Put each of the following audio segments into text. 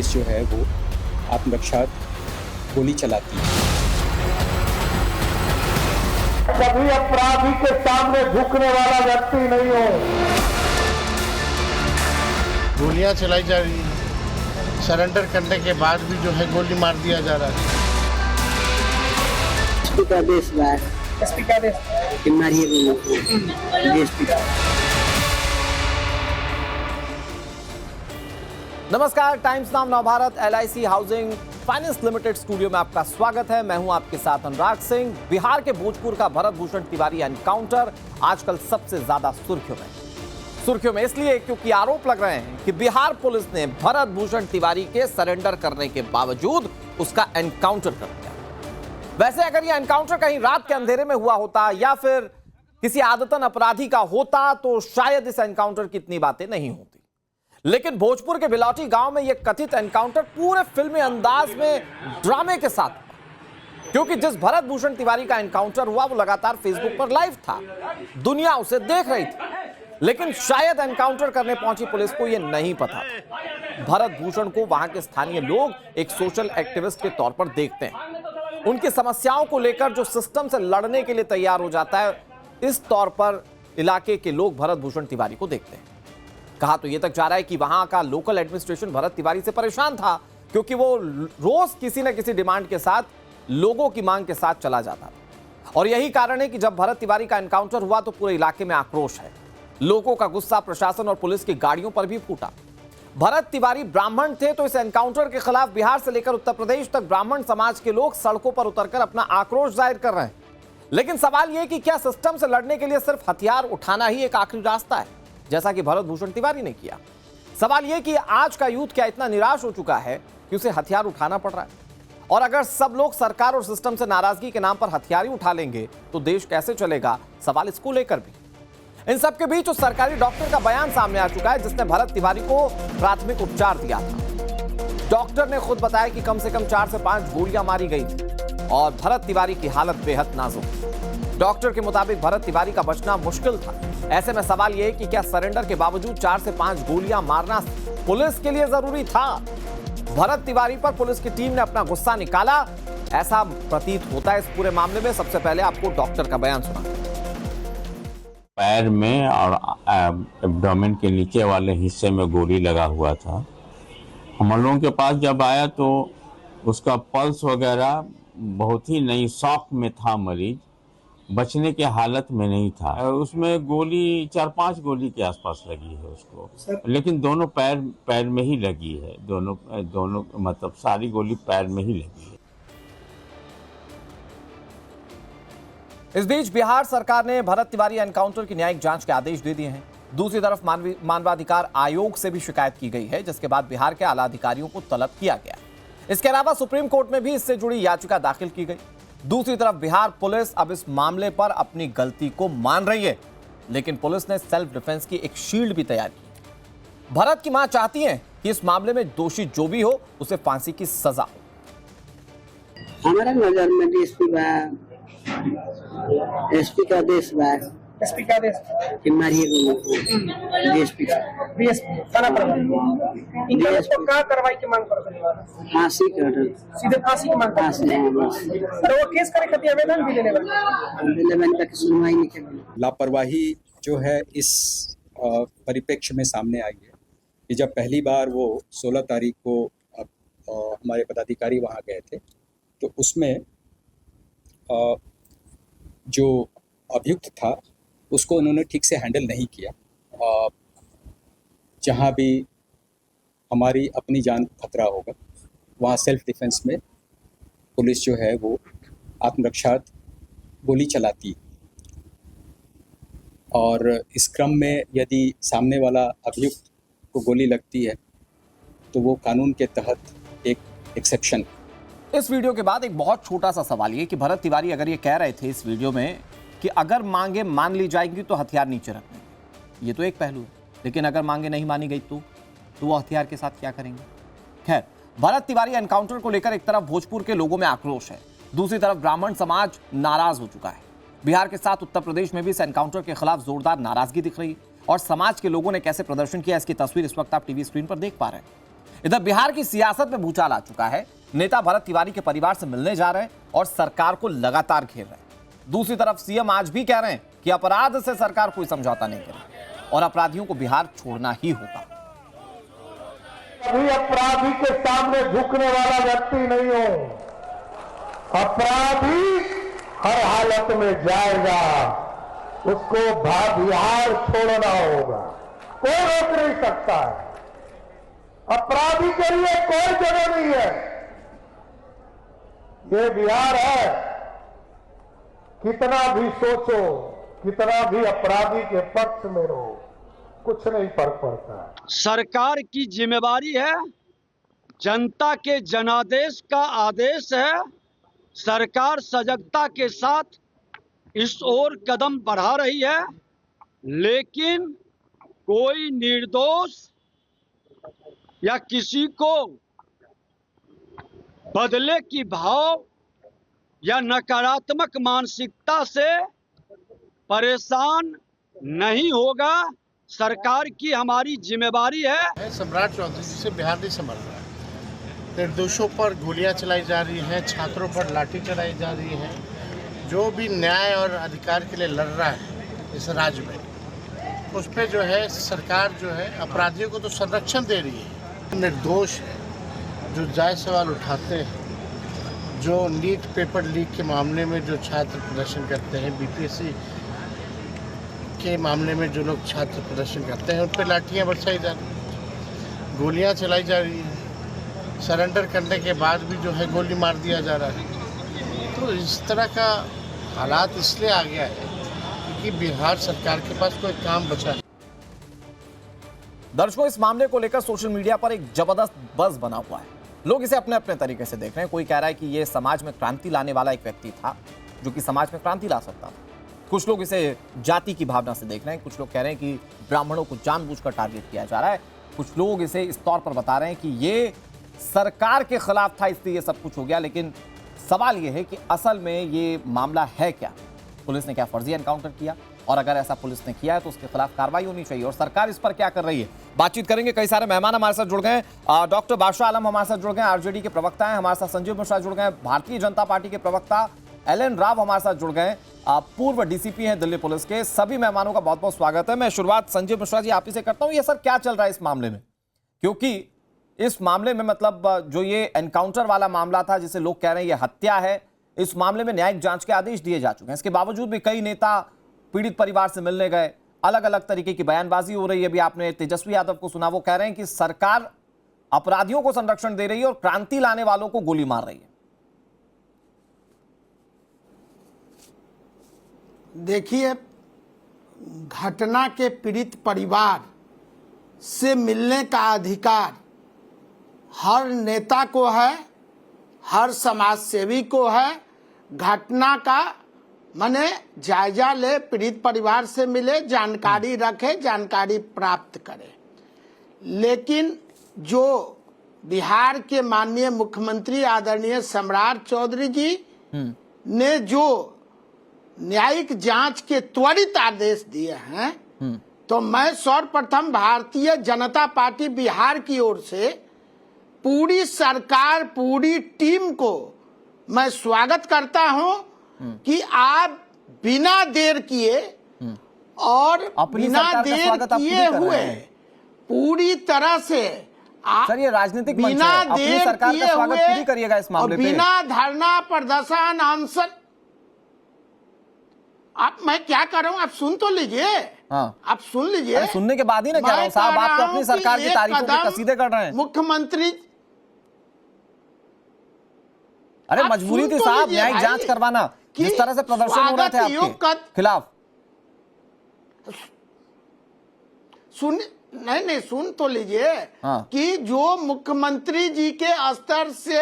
Police जो है वो आत्मरक्षा गोली चलाती है। कभी अपराधी के सामने झुकने वाला व्यक्ति नहीं हो। गोलियां चलाई जा रही है, सरेंडर करने के बाद भी जो है गोली मार दिया जा रहा है। नमस्कार, टाइम्स नाम Navbharat LIC housing finance limited studio में आपका स्वागत है। मैं हूं आपके साथ अनुराग सिंह। बिहार के भोजपुर का भरत भूषण तिवारी एनकाउंटर आजकल सबसे ज्यादा सुर्खियों में इसलिए क्योंकि आरोप लग रहे हैं कि बिहार पुलिस ने भरत भूषण तिवारी के सरेंडर करने के बावजूद उसका एनकाउंटर कर दिया। वैसे अगर यह एनकाउंटर कहीं रात के अंधेरे में हुआ होता या फिर किसी आदतन अपराधी का होता तो शायद इस एनकाउंटर की इतनी बातें नहीं होती, लेकिन भोजपुर के बिलौटी गांव में यह कथित एनकाउंटर पूरे फिल्मी अंदाज में ड्रामे के साथ, क्योंकि जिस भरत भूषण तिवारी का एनकाउंटर हुआ वो लगातार फेसबुक पर लाइव था, दुनिया उसे देख रही थी, लेकिन शायद एनकाउंटर करने पहुंची पुलिस को यह नहीं पता था। भरत भूषण को वहां के स्थानीय लोग एक सोशल एक्टिविस्ट के तौर पर देखते हैं। उनकी समस्याओं को लेकर जो सिस्टम से लड़ने के लिए तैयार हो जाता है, इस तौर पर इलाके के लोग भरत भूषण तिवारी को देखते हैं। कहा तो यह तक जा रहा है कि वहां का लोकल एडमिनिस्ट्रेशन भरत तिवारी से परेशान था, क्योंकि वो रोज किसी न किसी डिमांड के साथ लोगों की मांग के साथ चला जाता था। और यही कारण है कि जब भरत तिवारी का एनकाउंटर हुआ तो पूरे इलाके में आक्रोश है। लोगों का गुस्सा प्रशासन और पुलिस की गाड़ियों पर भी फूटा। भरत तिवारी ब्राह्मण थे तो इस एनकाउंटर के खिलाफ बिहार से लेकर उत्तर प्रदेश तक ब्राह्मण समाज के लोग सड़कों पर उतरकर अपना आक्रोश जाहिर कर रहे हैं। लेकिन सवाल यह कि क्या सिस्टम से लड़ने के लिए सिर्फ हथियार उठाना ही एक आखिरी रास्ता है, जैसा कि भरत भूषण तिवारी ने किया? सवाल यह कि आज का यूथ क्या इतना निराश हो चुका है कि उसे हथियार उठाना पड़ रहा है? और अगर सब लोग सरकार और सिस्टम से नाराजगी के नाम पर हथियार ही उठा लेंगे तो देश कैसे चलेगा? सवाल इसको लेकर भी। इन सब के बीच उस सरकारी डॉक्टर का बयान सामने आ चुका है जिसने भरत तिवारी को प्राथमिक उपचार दिया था। डॉक्टर ने खुद बताया कि कम से कम 4 से 5 गोलियां मारी गई थी और भरत तिवारी की हालत बेहद नाजुक। डॉक्टर के मुताबिक भरत तिवारी का बचना मुश्किल था। ऐसे में सवाल यह है कि क्या सरेंडर के बावजूद 4 से 5 गोलियां मारना पुलिस के लिए जरूरी था? भरत तिवारी पर पुलिस की टीम ने अपना गुस्सा निकाला, ऐसा प्रतीत होता है इस पूरे मामले में। सबसे पहले आपको डॉक्टर का बयान सुना। पैर में और एब्डोमेन के नीचे वाले हिस्से में गोली लगा हुआ था। हम लोगों के पास जब आया तो उसका पल्स वगैरह बहुत ही नहीं, शॉक में था मरीज, बचने के हालत में नहीं था। उसमें गोली 4-5 गोली के आसपास लगी है उसको, लेकिन दोनों पैर में ही लगी है। दोनों मतलब सारी गोली पैर में ही लगी है। इस बीच बिहार सरकार ने भरत तिवारी एनकाउंटर की न्यायिक जांच के आदेश दे दिए हैं। दूसरी तरफ मानवाधिकार आयोग से भी शिकायत की गई है, जिसके बाद बिहार के आला अधिकारियों को तलब किया गया। इसके अलावा सुप्रीम कोर्ट में भी इससे जुड़ी याचिका दाखिल की गई। दूसरी तरफ बिहार पुलिस अब इस मामले पर अपनी गलती को मान रही है, लेकिन पुलिस ने सेल्फ डिफेंस की एक शील्ड भी तैयार की। भरत की मां चाहती हैं कि इस मामले में दोषी जो भी हो उसे फांसी की सजा हो। हमारा नजर में एसपी का आदेश कि मारिए डीएसपी थाना प्रभारी तो क्या कार्रवाई की मांग कर फांसी कर सीधे फांसी की मांग तो वो केस करे खातिर आवेदन भी लेने तक सुनवाई नहीं कर। लापरवाही जो है इस परिप्रेक्ष्य में सामने आई है कि जब पहली बार वो 16 तारीख को हमारे पदाधिकारी वहाँ गए थे तो उसमें जो अभियुक्त था उसको उन्होंने ठीक से हैंडल नहीं किया। जहाँ भी हमारी अपनी जान को खतरा होगा वहाँ सेल्फ डिफेंस में पुलिस जो है वो आत्मरक्षा गोली चलाती है, और इस क्रम में यदि सामने वाला अभियुक्त को गोली लगती है तो वो कानून के तहत एक एक्सेप्शन। इस वीडियो के बाद एक बहुत छोटा सा सवाल ये कि भरत तिवारी अगर ये कह रहे थे इस वीडियो में कि अगर मांगे मान ली जाएंगी तो हथियार नीचे रख देंगे, ये तो एक पहलू है, लेकिन अगर मांगे नहीं मानी गई तो वो हथियार के साथ क्या करेंगे? खैर, भरत तिवारी एनकाउंटर को लेकर एक तरफ भोजपुर के लोगों में आक्रोश है, दूसरी तरफ ब्राह्मण समाज नाराज हो चुका है। बिहार के साथ उत्तर प्रदेश में भी इस एनकाउंटर के खिलाफ जोरदार नाराजगी दिख रही है और समाज के लोगों ने कैसे प्रदर्शन किया इसकी तस्वीर इस वक्त आप टीवी स्क्रीन पर देख पा रहे हैं। इधर बिहार की सियासत में भूचाल आ चुका है। नेता भरत तिवारी के परिवार से मिलने जा रहे हैं और सरकार को लगातार घेर रहे हैं। दूसरी तरफ सीएम आज भी कह रहे हैं कि अपराध से सरकार कोई समझौता नहीं करेगी और अपराधियों को बिहार छोड़ना ही होगा। कभी अपराधी के सामने झुकने वाला व्यक्ति नहीं हूं। अपराधी हर हालत में जाएगा, उसको बिहार छोड़ना होगा, कोई रोक नहीं सकता है। अपराधी के लिए कोई जगह नहीं है। ये बिहार है, कितना भी सोचो, कितना भी अपराधी के पक्ष में रहो, कुछ नहीं फर्क पड़ता है। सरकार की जिम्मेवारी है, जनता के जनादेश का आदेश है। सरकार सजगता के साथ इस ओर कदम बढ़ा रही है, लेकिन कोई निर्दोष या किसी को बदले की भाव या नकारात्मक मानसिकता से परेशान नहीं होगा। सरकार की हमारी जिम्मेवारी है। सम्राट चौधरी जी से बिहार नहीं संभल रहा है। निर्दोषों पर गोलियां चलाई जा रही हैं, छात्रों पर लाठी चलाई जा रही है। जो भी न्याय और अधिकार के लिए लड़ रहा है इस राज्य में, उस पर जो है सरकार जो है अपराधियों को तो संरक्षण दे रही है। निर्दोष जो जायज सवाल उठाते हैं, जो नीट पेपर लीक के मामले में जो छात्र प्रदर्शन करते हैं, बीपीएससी के मामले में जो लोग छात्र प्रदर्शन करते हैं, उन पर लाठियाँ बरसाई जा रही हैं, गोलियाँ चलाई जा रही हैं। सरेंडर करने के बाद भी जो है गोली मार दिया जा रहा है। तो इस तरह का हालात इसलिए आ गया है क्योंकि बिहार सरकार के पास कोई काम बचा नहीं। दर्शकों, इस मामले को लेकर सोशल मीडिया पर एक जबरदस्त बज़ बना हुआ है। लोग इसे अपने अपने तरीके से देख रहे हैं। कोई कह रहा है कि ये समाज में क्रांति लाने वाला एक व्यक्ति था जो कि समाज में क्रांति ला सकता था। कुछ लोग इसे जाति की भावना से देख रहे हैं। कुछ लोग कह रहे हैं कि ब्राह्मणों को जानबूझकर टारगेट किया जा रहा है। कुछ लोग इसे इस तौर पर बता रहे हैं कि ये सरकार के खिलाफ था, इसलिए ये सब कुछ हो गया। लेकिन सवाल ये है कि असल में ये मामला है क्या? पुलिस ने क्या फर्जी एनकाउंटर किया? और अगर ऐसा पुलिस ने किया है तो उसके खिलाफ कार्रवाई होनी चाहिए। और सरकार इस पर क्या कर रही है? बातचीत करेंगे। कई सारे मेहमान हमारे साथ जुड़ गए हैं। डॉक्टर बादशाह आलम हमारे साथ जुड़ गए, आरजेडी के प्रवक्ता हैं। हमारे साथ संजीव मिश्रा जुड़ गए, भारतीय जनता पार्टी के प्रवक्ता। एलन राव हमारे साथ जुड़ गए, पूर्व डीसीपी हैं दिल्ली पुलिस के। सभी मेहमानों का बहुत बहुत स्वागत है। मैं शुरुआत संजीव मिश्रा जी आप ही से करता हूं। ये सर क्या चल रहा है इस मामले में? क्योंकि इस मामले में मतलब जो ये एनकाउंटर वाला मामला था, जिसे लोग कह रहे हैं ये हत्या है, इस मामले में न्यायिक जांच के आदेश दिए जा चुके हैं। इसके बावजूद भी कई नेता पीड़ित परिवार से मिलने गए, अलग अलग तरीके की बयानबाजी हो रही है। अभी आपने तेजस्वी यादव को सुना, वो कह रहे हैं कि सरकार अपराधियों को संरक्षण दे रही है और क्रांति लाने वालों को गोली मार रही है। देखिए, घटना के पीड़ित परिवार से मिलने का अधिकार हर नेता को है, हर समाज सेवी को है। घटना का माने जायजा ले, पीड़ित परिवार से मिले, जानकारी रखे, जानकारी प्राप्त करे। लेकिन जो बिहार के माननीय मुख्यमंत्री आदरणीय सम्राट चौधरी जी ने जो न्यायिक जांच के त्वरित आदेश दिए हैं, तो मैं सर्वप्रथम भारतीय जनता पार्टी बिहार की ओर से पूरी सरकार, पूरी टीम को मैं स्वागत करता हूं कि आप बिना देर किए और बिना देर किए हुए पूरी तरह से सर, ये राजनीतिक मंच है, अपनी सरकार का स्वागत पूरी करिएगा इस मामले पे। बिना धरना प्रदर्शन अनशन, आप मैं क्या कर रहा हूँ, आप सुन तो लीजिए। हाँ। आप सुन लीजिए। सुनने के बाद ही ना कह रहा हूँ साहब, आप तो अपनी सरकार की तारीफों के कसीदे कर रहे हैं। मुख्यमंत्री, अरे मजबूरी थी साहब न्यायिक जांच करवाना, जिस तरह से प्रदर्शन हो रहे थे आपके खिलाफ। नहीं सुन तो लीजिए। हाँ। कि जो मुख्यमंत्री जी के स्तर से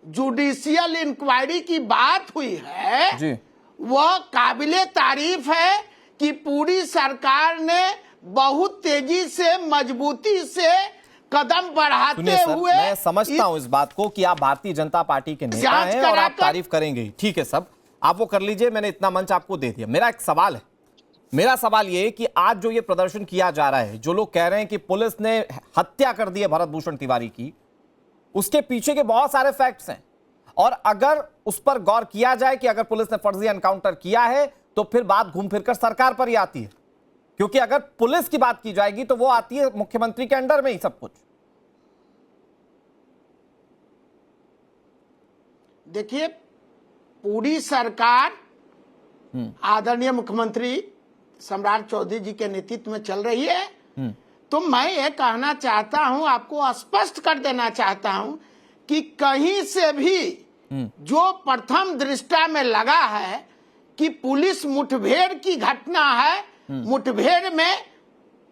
जुडिशियल इंक्वायरी की बात हुई है जी, वह काबिले तारीफ है कि पूरी सरकार ने बहुत तेजी से, मजबूती से कदम बढ़ाते हुए। मैं समझता हूं इस बात को कि आप भारतीय जनता पार्टी के नेता हैं और आप तारीफ करेंगे, ठीक है सब, आप वो कर लीजिए। मैंने इतना मंच आपको दे दिया। मेरा एक सवाल है, मेरा सवाल ये है कि आज जो ये प्रदर्शन किया जा रहा है, जो लोग कह रहे हैं कि पुलिस ने हत्या कर दी है भरत भूषण तिवारी की, उसके पीछे के बहुत सारे फैक्ट्स हैं। और अगर उस पर गौर किया जाए कि अगर पुलिस ने फर्जी एनकाउंटर किया है तो फिर बात घूम फिरकर सरकार पर ही आती है, क्योंकि अगर पुलिस की बात की जाएगी तो वो आती है मुख्यमंत्री के अंडर में ही सब कुछ। देखिए, पूरी सरकार आदरणीय मुख्यमंत्री सम्राट चौधरी जी के नेतृत्व में चल रही है। तो मैं ये कहना चाहता हूं, आपको स्पष्ट कर देना चाहता हूं कि कहीं से भी जो प्रथम दृष्टा में लगा है कि पुलिस मुठभेड़ की घटना है, मुठभेड़ में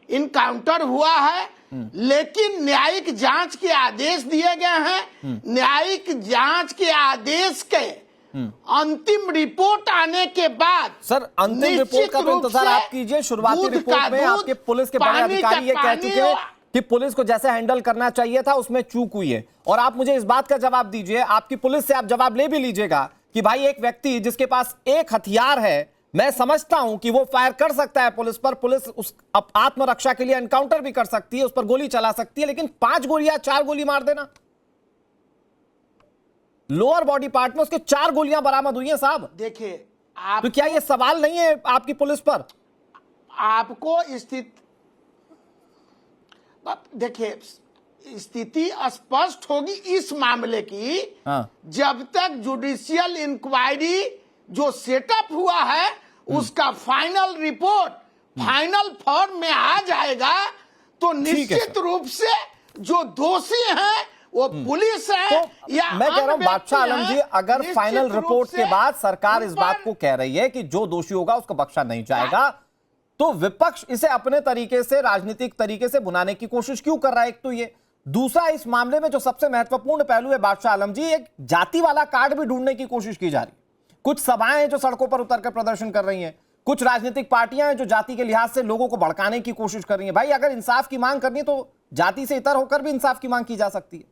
इनकाउंटर हुआ है, लेकिन न्यायिक जांच के आदेश दिए गए हैं। न्यायिक जांच के आदेश के अंतिम रिपोर्ट आने के बाद सर, अंतिम रिपोर्ट का तो इंतजार आप कीजिए। शुरुआती रिपोर्ट में आपके पुलिस के बड़े अधिकारी ये कह चुके हैं कि पुलिस को जैसे हैंडल करना चाहिए था उसमें चूक हुई है। और आप मुझे इस बात का जवाब दीजिए, आपकी पुलिस से आप जवाब ले भी लीजिएगा कि भाई एक व्यक्ति जिसके पास एक हथियार है, मैं समझता हूं कि वो फायर कर सकता है पुलिस पर, पुलिस उस आत्मरक्षा के लिए एनकाउंटर भी कर सकती है, उस पर गोली चला सकती है, लेकिन 5 गोली या 4 गोली मार देना, लोअर बॉडी पार्ट में उसके 4 गोलियां बरामद हुई हैं साहब। देखिए, तो क्या ये सवाल नहीं है आपकी पुलिस पर? आपको देखिए, स्थिति स्पष्ट होगी इस मामले की जब तक जुडिशियल इंक्वायरी जो सेटअप हुआ है उसका फाइनल रिपोर्ट फाइनल फॉर्म में आ जाएगा तो निश्चित रूप से जो दोषी हैं वो पुलिस है। तो या मैं कह रहा हूं बादशाह आलम जी, अगर निश्चित फाइनल रूप रिपोर्ट से के बाद सरकार इस उन बात पर- को कह रही है कि जो दोषी होगा उसको बख्शा नहीं जाएगा, तो विपक्ष इसे अपने तरीके से, राजनीतिक तरीके से भुनाने की कोशिश क्यों कर रहा है? एक तो ये, दूसरा इस मामले में जो सबसे महत्वपूर्ण पहलू है बादशाह आलम जी, एक जाति वाला कार्ड भी ढूंढने की कोशिश की जा रही है। कुछ सभाएं हैं जो सड़कों पर उतरकर प्रदर्शन कर रही हैं, कुछ राजनीतिक पार्टियां हैं जो जाति के लिहाज से लोगों को भड़काने की कोशिश कर रही हैं। भाई अगर इंसाफ की मांग करनी है तो जाति से इतर होकर भी इंसाफ की मांग की जा सकती है।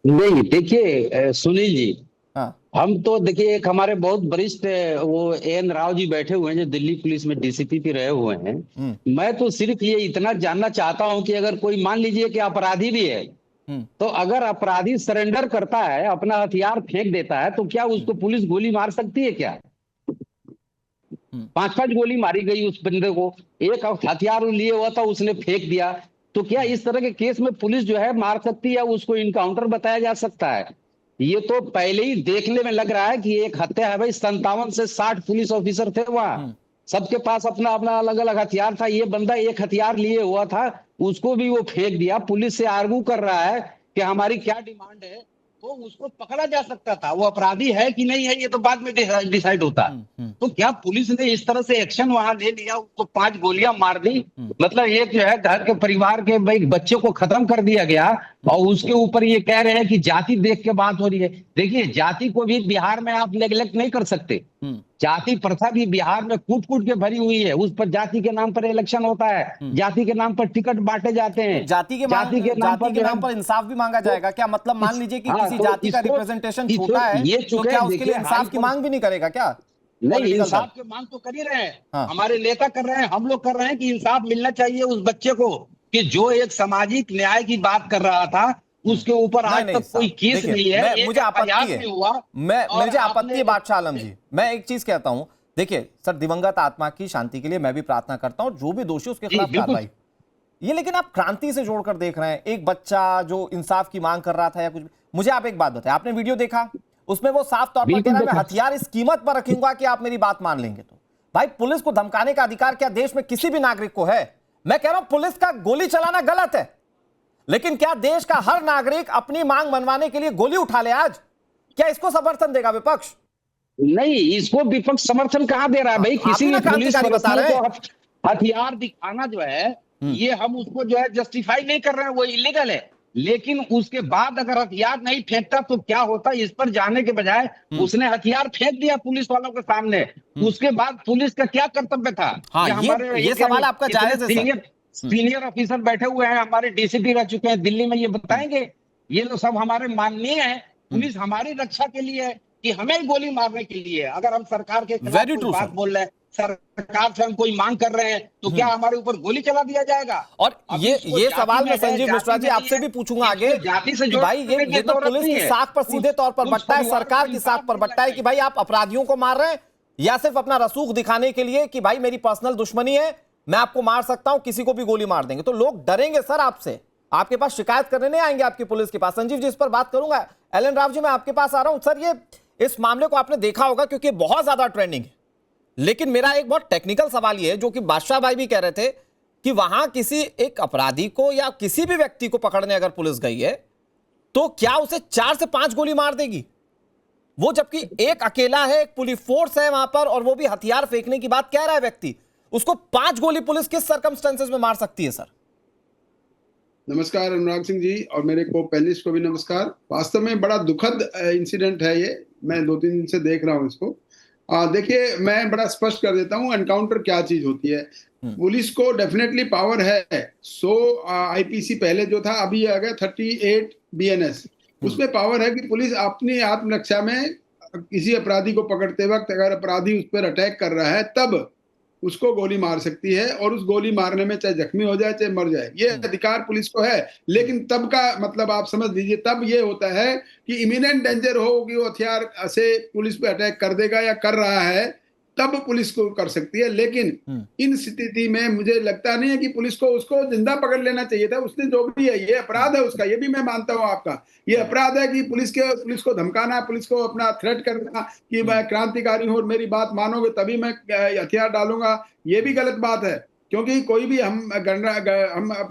नहीं, देखिए सुनील जी, हाँ, हम तो देखिए एक हमारे बहुत वरिष्ठ वो एन राव जी बैठे हुए हैं जो दिल्ली पुलिस में डीसीपी भी रहे हुए हैं। मैं तो सिर्फ ये इतना जानना चाहता हूं कि अगर कोई मान लीजिए कि अपराधी भी है, तो अगर अपराधी सरेंडर करता है, अपना हथियार फेंक देता है, तो क्या उसको पुलिस गोली मार सकती है क्या? 5-5 गोली मारी गई उस बंदे को, एक हथियार लिए हुआ था उसने फेंक दिया, तो क्या इस तरह के केस में पुलिस जो है मार सकती है, उसको इनकाउंटर बताया जा सकता है? ये तो पहले ही देखने में लग रहा है कि एक हत्या है। भाई 57 से 60 पुलिस ऑफिसर थे वहां, सबके पास अपना अपना अलग अलग हथियार था। ये बंदा एक हथियार लिए हुआ था, उसको भी वो फेंक दिया। पुलिस से आर्गू कर रहा है कि हमारी क्या डिमांड है, तो उसको पकड़ा जा सकता था। वो अपराधी है कि नहीं है ये तो बाद में डिसाइड होता। तो क्या पुलिस ने इस तरह से एक्शन वहां ले लिया, उसको 5 गोलियां मार दी? मतलब एक जो है घर के परिवार के भाई बच्चे को खत्म कर दिया गया, और उसके ऊपर ये कह रहे हैं कि जाति देख के बात हो रही है। देखिए, जाति को भी बिहार में आप नेग्लेक्ट नहीं कर सकते। जाति प्रथा भी बिहार में कूट कूट के भरी हुई है। उस पर जाति के नाम पर इलेक्शन होता है, जाति के नाम पर टिकट बांटे जाते हैं, जाति के नाम पर इंसाफ भी मांगा जाएगा क्या? मतलब मान लीजिए कि किसी जाति का रिप्रेजेंटेशन छोटा है, तो क्या उसके लिए इंसाफ की मांग भी नहीं करेगा क्या? नहीं, इंसाफ की मांग तो कर ही रहे हैं, हमारे नेता कर रहे हैं, हम लोग कर रहे हैं कि इंसाफ मिलना चाहिए उस बच्चे को, कि जो एक सामाजिक न्याय की बात कर रहा था उसके ऊपर आज तक कोई केस नहीं है। मुझे आपत्ति है बादशाह आलम जी। मैं एक चीज कहता हूं, देखिए सर, दिवंगत आत्मा की शांति के लिए मैं भी प्रार्थना करता हूं, जो भी दोषी उसके खिलाफ कार्रवाई। ये लेकिन आप क्रांति से जोड़कर देख रहे हैं, एक बच्चा जो इंसाफ की मांग कर रहा था या कुछ भी। मुझे आप एक बात बताएं, आपने वीडियो देखा, उसमें वो साफ तौर पर कह रहा है मैं हथियार इस कीमत पर रखूंगा कि आप मेरी बात मान लेंगे। तो भाई पुलिस को धमकाने का अधिकार क्या देश में किसी भी नागरिक को है? मैं कह रहा हूं पुलिस का गोली चलाना गलत है, लेकिन क्या देश का हर नागरिक अपनी मांग मनवाने के लिए गोली उठा ले आज? क्या इसको समर्थन देगा विपक्ष? नहीं, इसको विपक्ष समर्थन कहां दे रहा है भाई? किसी भी पुलिस को हथियार दिखाना जो है, ये हम उसको जो है जस्टिफाई नहीं कर रहे हैं, वो इलीगल है। लेकिन उसके बाद अगर हथियार नहीं फेंकता तो क्या होता, इस पर जाने के बजाय उसने हथियार फेंक दिया पुलिस वालों के सामने। उसके बाद पुलिस का क्या कर्तव्य था? ये सवाल आपका जायज है। सीनियर ऑफिसर बैठे हुए हैं, हमारे डीसीपी रह चुके हैं दिल्ली में, ये बताएंगे, ये लोग सब हमारे माननीय हैं। पुलिस हमारी रक्षा के लिए है कि हमें गोली मारने के लिए? अगर हम सरकार के खिलाफ बात बोल रहे हैं सरकार से हम कोई मांग कर रहे हैं तो क्या हमारे ऊपर गोली चला दिया जाएगा? और ये सवाल मैं संजीव मिश्रा जी आपसे भी पूछूंगा आगे कि भाई ये तो पुलिस की साख पर सीधे तौर पर बट्टा है, सरकार की साख पर बट्टा है कि भाई आप अपराधियों को मार रहे हैं या सिर्फ अपना रसूख दिखाने के लिए कि भाई मेरी पर्सनल दुश्मनी है, मैं आपको मार सकता हूं, किसी को भी गोली मार देंगे। तो लोग डरेंगे सर आपसे, आपके पास शिकायत करने नहीं आएंगे आपकी पुलिस के पास। संजीव जी इस पर बात करूंगा। एलन राव जी मैं आपके पास आ रहा हूं। सर ये इस मामले को आपने देखा होगा क्योंकि बहुत ज्यादा ट्रेंडिंग है, लेकिन मेरा एक बहुत टेक्निकल सवाल ये है जो कि बादशाह भाई भी कह रहे थे कि वहां किसी एक अपराधी को या किसी भी व्यक्ति को पकड़ने अगर पुलिस गई है तो क्या उसे 4 से 5 गोली मार देगी? वो जबकि एक अकेला है, एक पुलिस फोर्स है वहां पर और वो भी हथियार फेंकने की बात कह रहा है व्यक्ति, उसको 5 गोली पुलिस किस सर्कमस्टेंसेस में मार सकती है? सर नमस्कार अनुराग सिंह जी और मेरे को पैनलिस्ट को भी नमस्कार। वास्तव में बड़ा दुखद इंसिडेंट है ये, मैं 2-3 दिन से देख रहा हूं इसको। देखिए मैं बड़ा स्पष्ट कर देता हूं एनकाउंटर क्या चीज होती है। पुलिस को डेफिनेटली पावर है। 100 आईपीसी पहले जो था, अभी आ गया 38 बीएनएस, उसमें पावर है कि पुलिस अपनी आत्मरक्षा में किसी अपराधी को पकड़ते वक्त अगर अपराधी उस पर अटैक कर रहा है तब उसको गोली मार सकती है और उस गोली मारने में चाहे जख्मी हो जाए चाहे मर जाए, ये अधिकार पुलिस को है। लेकिन तब का मतलब आप समझ लीजिए, तब ये होता है कि इमिनेंट डेंजर हो कि वो हथियार से पुलिस पे अटैक कर देगा या कर रहा है, तब पुलिस को कर सकती है। लेकिन इन स्थिति में मुझे लगता नहीं है कि पुलिस को उसको जिंदा पकड़ लेना चाहिए था। उसने जो भी है, ये अपराध है उसका, ये भी मैं मानता हूं आपका, ये अपराध है कि पुलिस को धमकाना, पुलिस को अपना थ्रेट करना कि मैं क्रांतिकारी हूं और मेरी बात मानोगे तभी मैं हथियार डालूंगा, ये भी गलत बात है। क्योंकि कोई भी हम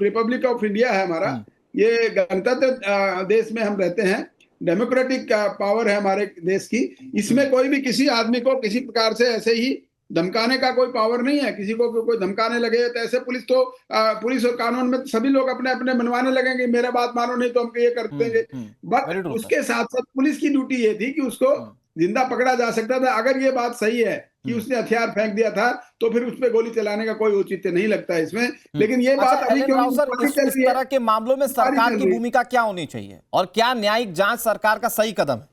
रिपब्लिक ऑफ इंडिया है हमारा, ये गणतंत्र देश में हम रहते हैं, डेमोक्रेटिक पावर है हमारे देश की। इसमें कोई भी किसी आदमी को किसी प्रकार से ऐसे ही धमकाने का कोई पावर नहीं है। किसी को कोई धमकाने लगे तो ऐसे पुलिस और कानून में सभी लोग अपने अपने मनवाने लगेंगे, मेरा बात मानो नहीं तो हम ये कर देंगे। बट उसके साथ साथ पुलिस की ड्यूटी ये थी कि उसको जिंदा पकड़ा जा सकता था। अगर ये बात सही है कि उसने हथियार फेंक दिया था तो फिर उस पर गोली चलाने का कोई औचित्य नहीं लगता इसमें। लेकिन ये बात अभी इस तरह के मामलों में सरकार की भूमिका क्या होनी चाहिए और क्या न्यायिक जांच सरकार का सही कदम है?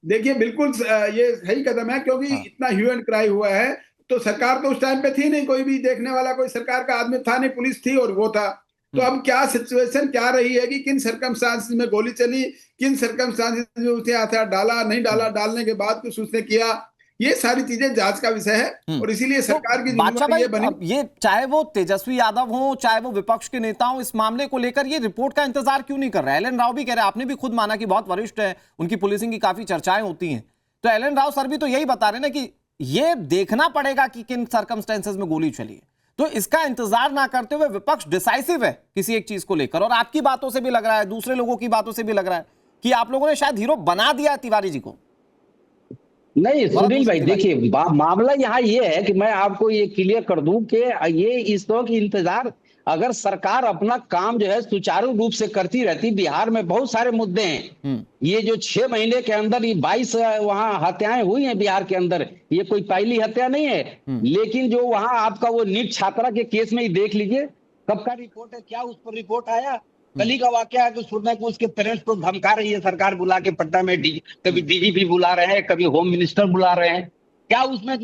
देखिए बिल्कुल ये सही कदम है, क्योंकि इतना ह्यू एंड क्राई हुआ है तो सरकार तो उस टाइम पे थी नहीं, कोई भी देखने वाला कोई सरकार का आदमी था नहीं, पुलिस थी और वो था। तो अब क्या सिचुएशन क्या रही है कि किन सर्कमस्टांसेस में गोली चली, किन सर्कमस्टांसेस में उसने हथियार डाला नहीं डाला, डालने के बाद कुछ उसने किया, ये सारी चीजें जांच का विषय है। और इसीलिए सरकार की जिम्मेदारी ये बनी। ये चाहे वो तेजस्वी यादव हो चाहे वो विपक्ष के नेता हो, इस मामले को लेकर ये रिपोर्ट का इंतजार क्यों नहीं कर रहा है? एलन राव भी कह रहे हैं, आपने भी खुद माना कि बहुत वरिष्ठ है, उनकी पुलिसिंग की काफी चर्चाएं होती हैं, तो एलन राव सर भी तो यही बता रहे हैं ना कि ये देखना पड़ेगा कि किन सर्कमस्टेंसेस में गोली चली है। तो इसका इंतजार ना करते हुए विपक्ष डिसाइसिव है किसी एक चीज को लेकर, और आपकी बातों से भी लग रहा है, दूसरे लोगों की बातों से भी लग रहा है कि आप लोगों ने शायद हीरो बना दिया तिवारी जी को। नहीं सुनील भाई, देखिए मामला यहाँ ये है कि मैं आपको ये क्लियर कर दूं कि ये इस तरह की इंतजार अगर सरकार अपना काम जो है सुचारू रूप से करती रहती, बिहार में बहुत सारे मुद्दे हैं। ये जो 6 महीने के अंदर ये 22 वहां हत्याएं हुई हैं बिहार के अंदर, ये कोई पहली हत्या नहीं है। लेकिन जो वहां आपका वो नीट छात्रा के केस में ही देख लीजिए, कब का रिपोर्ट है, क्या उस पर रिपोर्ट आया? कल ही का वाकया है कि सुनने को उसके पेरेंट्स को धमका रही है सरकार, बुला के पटना में कभी डीजीपी बुला रहे हैं, कभी होम मिनिस्टर बुला रहे हैं, क्या उसमें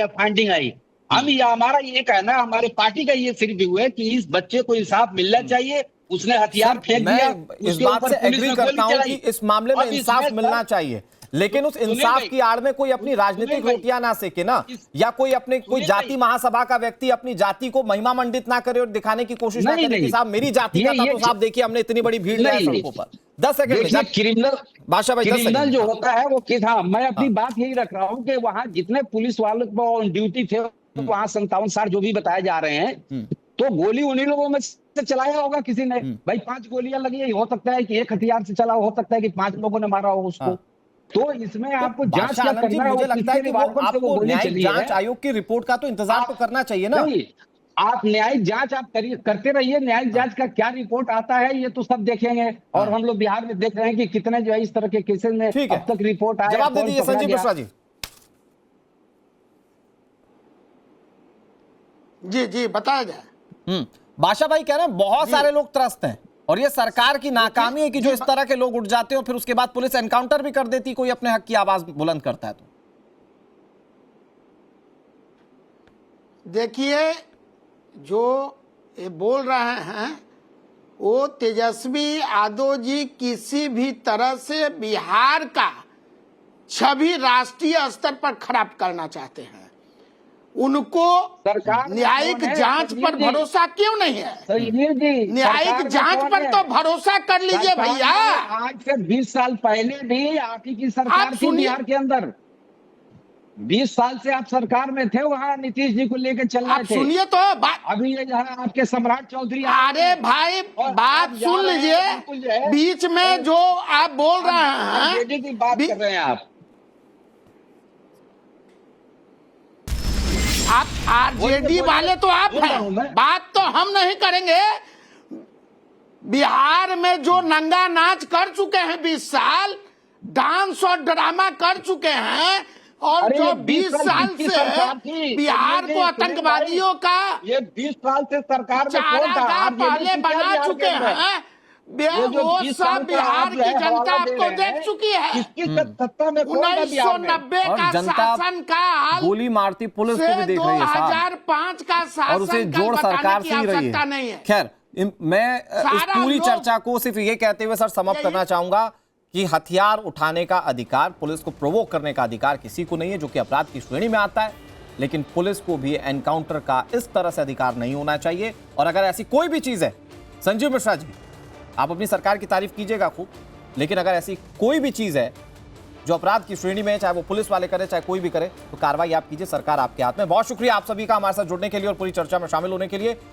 फाइंडिंग आई? हम या हमारा ये कहना, हमारे पार्टी का ये सिर्फ व्यू है कि इस बच्चे को इंसाफ मिलना चाहिए। उसने हथियार फेंक दिया, इस बात से एग्री करता हूं कि इस मामले में इंसाफ मिलना चाहिए, लेकिन उस इंसाफ की आड़ में कोई अपनी राजनीतिक रोटियां ना सेके ना, या कोई जाति महासभा का व्यक्ति अपनी जाति को महिमा मंडित ना करे और दिखाने की कोशिश ना करे कि साहब मेरी जाति का था तो साहब देखिए हमने इतनी बड़ी भीड़ लाई सड़कों पर। 10 सेकंड क्रिमिनल बादशाह भाई, क्रिमिनल जो होता है वो किस, हाँ मैं अपनी बात यही रख रहा हूँ कि वहां जितने पुलिस वालों को ऑन ड्यूटी थे वहां 57 जो भी बताए जा रहे हैं, तो गोली उन्हीं लोगों में से चलाया होगा किसी ने। भाई 5 गोलियां लगी, हो सकता है कि एक हथियार से चला, हो सकता है कि 5 लोगों ने मारा हो उसको। तो इसमें आपको जांच क्या करना है? मुझे लगता है कि वो आपको न्यायिक जांच आयोग की रिपोर्ट का तो इंतजार तो करना चाहिए ना। आप न्यायिक जांच आप करते रहिए, न्यायिक जांच का क्या रिपोर्ट आता है ये तो सब देखेंगे। और हम लोग बिहार में देख रहे हैं कि कितने जो है इस तरह के केसेस में अब तक रिपोर्ट आया। जवाब दे दीजिए संजीव मिश्रा जी। जी जी बताया जाए। बादशाह भाई कह रहे हैं बहुत सारे लोग त्रस्त हैं और ये सरकार की नाकामी है कि जो इस तरह के लोग उठ जाते हो फिर उसके बाद पुलिस एनकाउंटर भी कर देती कोई अपने हक की आवाज बुलंद करता है तो। देखिए, जो ये बोल रहे हैं वो तेजस्वी यादव जी किसी भी तरह से बिहार का छवि राष्ट्रीय स्तर पर खराब करना चाहते हैं। उनको सरकार में न्यायिक कौन है? जांच संजीव पर जी। भरोसा क्यों नहीं है? संजीव जी, न्यायिक सरकार में जांच कौन पर है? तो भरोसा कर लीजिए सरकार भैया। में आज से 20 साल पहले भी आप ही की सरकार आप थी सुनिए। बिहार के अंदर। 20 साल से आप सरकार में थे, वहां नीतीश जी को लेकर चल आप रहे थे। सुनिए तो बात। अभी ये जहाँ आपके सम्राट चौधरी अरे भाई और बात आप जा सुन रहे हैं, लीजिए, बिल्कुल जो है, बीच में जो आप बोल रहे हैं आरजेडी की बात कर रहे हैं आप। आरजेडी वाले तो आप बोल रहा हूं हैं, मैं। बात तो हम नहीं करेंगे। बिहार में जो नंगा नाच कर चुके हैं 20 साल, डांस और ड्रामा कर चुके हैं, और अरे जो ये 20 साल की सरकार से थी। बिहार को आतंकवादियों का ये 20 साल से सरकार में कौन था? चारागाह आरजेडी पहले थी क्या बना बिहार चुके के अंदर? हैं। ये जो वो 20 साल सब का आप बिहार जो की है जनता हवाला दे आपको रहे देख हैं, चुकी है। किसकी सत्ता में कौन है बिहार में? 1990 और का जनता शासन काल गोली मारती पुलिस को भी से देख रही है साहब, 2005 का और उसे शासन काल जोड़ सरकार बताने से की ही रही आवश्यकता है। नहीं है। खैर, मैं इस सारा पूरी लोग- चर्चा को सिर्फ ये कहते हुए सर समाप्त यही- करना चाहूंगा कि हथियार उठाने का अधिकार, पुलिस को प्रोवोक करने का अधिकार किसी को नहीं है, जो कि अपराध की श्रेणी में आता है। लेकिन पुलिस को भी एनकाउंटर का इस तरह से अधिकार नहीं होना चाहिए। और अगर ऐसी कोई भी चीज है, संजीव मिश्रा जी, आप अपनी सरकार की तारीफ कीजिएगा खूब, लेकिन अगर ऐसी कोई भी चीज है जो अपराध की श्रेणी में है, चाहे वो पुलिस वाले करे चाहे कोई भी करे, तो कार्रवाई आप कीजिए, सरकार आपके हाथ में। बहुत शुक्रिया आप सभी का हमारे साथ जुड़ने के लिए और पूरी चर्चा में शामिल होने के लिए।